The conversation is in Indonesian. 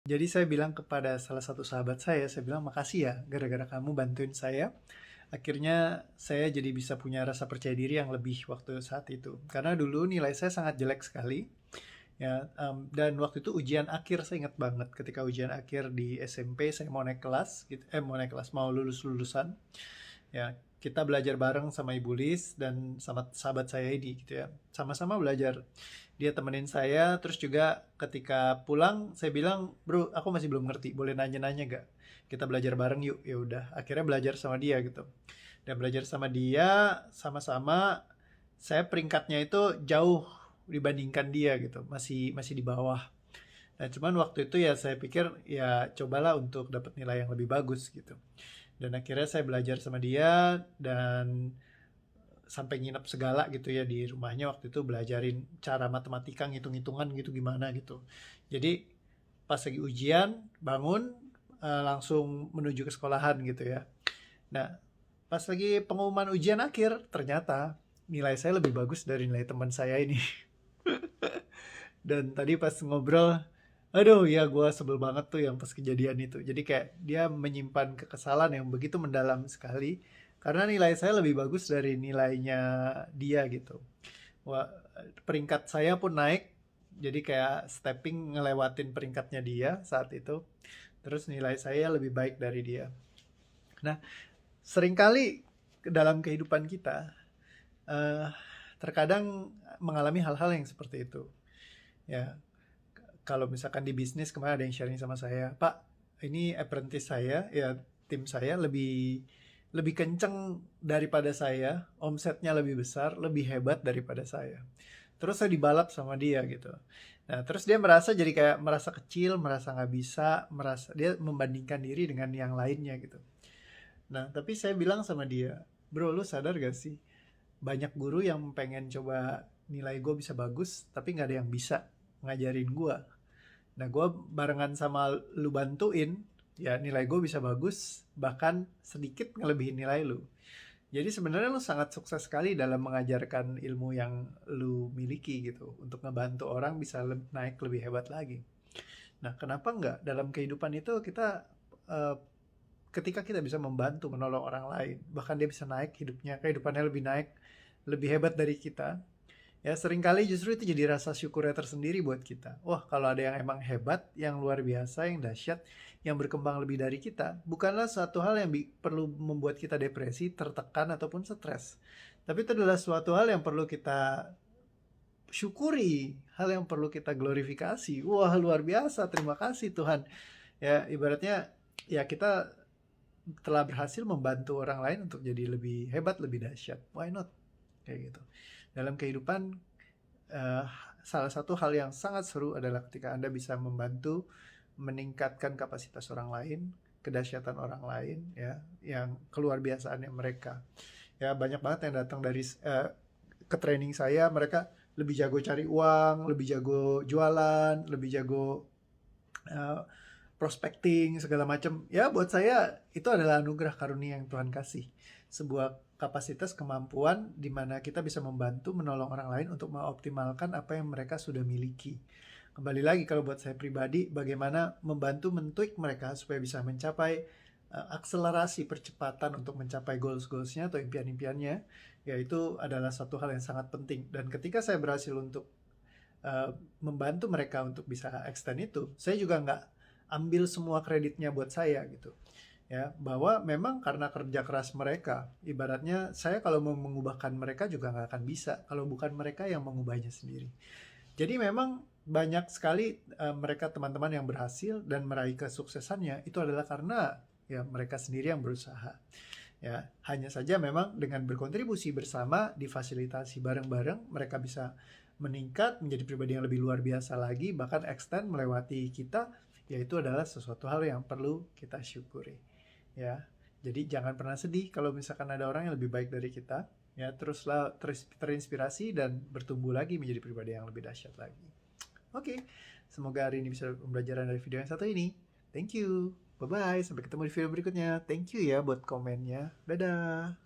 Jadi saya bilang kepada salah satu sahabat saya bilang makasih ya gara-gara kamu bantuin saya. Akhirnya saya jadi bisa punya rasa percaya diri yang lebih waktu saat itu. Karena dulu nilai saya sangat jelek sekali. Ya, dan waktu itu ujian akhir saya ingat banget ketika ujian akhir di SMP saya mau naik kelas, gitu, mau naik kelas mau lulus lulusan. Ya, kita belajar bareng sama Ibu Lis dan sama sahabat saya ini gitu ya. Sama-sama belajar. Dia temenin saya, terus juga ketika pulang saya bilang, "Bro, aku masih belum ngerti, boleh nanya-nanya gak? Kita belajar bareng yuk." Ya udah, akhirnya belajar sama dia gitu. Dan belajar sama dia sama-sama saya peringkatnya itu jauh dibandingkan dia gitu, masih masih di bawah. Nah, cuman waktu itu ya saya pikir ya cobalah untuk dapat nilai yang lebih bagus gitu. Dan akhirnya saya belajar sama dia dan sampai nginep segala gitu ya di rumahnya waktu itu belajarin cara matematika ngitung-ngitungan gitu gimana gitu. Jadi pas lagi ujian bangun langsung menuju ke sekolahan gitu ya. Nah, pas lagi pengumuman ujian akhir ternyata nilai saya lebih bagus dari nilai teman saya ini. Dan tadi pas ngobrol, aduh ya gue sebel banget tuh yang pas kejadian itu. Jadi kayak dia menyimpan kekesalan yang begitu mendalam sekali. Karena nilai saya lebih bagus dari nilainya dia gitu. Wah, peringkat saya pun naik. Jadi kayak stepping ngelewatin peringkatnya dia saat itu. Terus nilai saya lebih baik dari dia. Nah, seringkali dalam kehidupan kita, eh, terkadang mengalami hal-hal yang seperti itu. Ya, kalau misalkan di bisnis kemarin ada yang sharing sama saya, Pak, ini apprentice saya, ya tim saya lebih lebih kenceng daripada saya, omsetnya lebih besar, lebih hebat daripada saya. Terus saya dibalap sama dia gitu. Nah, terus dia merasa jadi kayak merasa kecil, merasa nggak bisa, merasa dia membandingkan diri dengan yang lainnya gitu. Nah, tapi saya bilang sama dia, bro, lu sadar gak sih? Banyak guru yang pengen coba nilai gue bisa bagus, tapi nggak ada yang bisa ngajarin gue. Nah, gue barengan sama lu bantuin, ya nilai gue bisa bagus, bahkan sedikit ngelebihin nilai lu. Jadi sebenarnya lu sangat sukses sekali dalam mengajarkan ilmu yang lu miliki gitu, untuk ngebantu orang bisa naik lebih hebat lagi. Nah, kenapa enggak dalam kehidupan itu kita eh, ketika kita bisa membantu menolong orang lain, bahkan dia bisa naik hidupnya, kehidupannya lebih naik, lebih hebat dari kita, ya seringkali justru itu jadi rasa syukurnya tersendiri buat kita. Wah, kalau ada yang emang hebat, yang luar biasa, yang dahsyat, yang berkembang lebih dari kita, bukanlah suatu hal yang perlu membuat kita depresi, tertekan, ataupun stres. Tapi itu adalah suatu hal yang perlu kita syukuri, hal yang perlu kita glorifikasi. Wah, luar biasa, terima kasih Tuhan. Ya, ibaratnya ya kita telah berhasil membantu orang lain untuk jadi lebih hebat, lebih dahsyat. Why not? Kayak gitu. Dalam kehidupan eh, salah satu hal yang sangat seru adalah ketika Anda bisa membantu meningkatkan kapasitas orang lain, kedahsyatan orang lain, ya, yang keluar biasaannya mereka. Ya, banyak banget yang datang dari ke training saya, mereka lebih jago cari uang, lebih jago jualan, lebih jago eh, prospecting segala macam. Ya, buat saya itu adalah anugerah karunia yang Tuhan kasih. Sebuah kapasitas kemampuan di mana kita bisa membantu menolong orang lain untuk mengoptimalkan apa yang mereka sudah miliki. Kembali lagi kalau buat saya pribadi bagaimana membantu mentweak mereka supaya bisa mencapai akselerasi percepatan untuk mencapai goals-goalsnya atau impian-impiannya, yaitu adalah satu hal yang sangat penting. Dan ketika saya berhasil untuk uh, membantu mereka untuk bisa extend itu, saya juga nggak ambil semua kreditnya buat saya gitu. Ya, bahwa memang karena kerja keras mereka, ibaratnya saya kalau mau mengubahkan mereka juga nggak akan bisa kalau bukan mereka yang mengubahnya sendiri. Jadi memang banyak sekali mereka teman-teman yang berhasil dan meraih kesuksesannya itu adalah karena ya mereka sendiri yang berusaha. Ya, hanya saja memang dengan berkontribusi bersama, difasilitasi bareng-bareng, mereka bisa meningkat menjadi pribadi yang lebih luar biasa lagi, bahkan extend melewati kita, yaitu adalah sesuatu hal yang perlu kita syukuri. Ya, jadi jangan pernah sedih kalau misalkan ada orang yang lebih baik dari kita. Ya, teruslah terinspirasi dan bertumbuh lagi menjadi pribadi yang lebih dahsyat lagi. Oke, semoga hari ini bisa pembelajaran dari video yang satu ini. Thank you. Bye-bye. Sampai ketemu di video berikutnya. Thank you ya buat komennya. Dadah.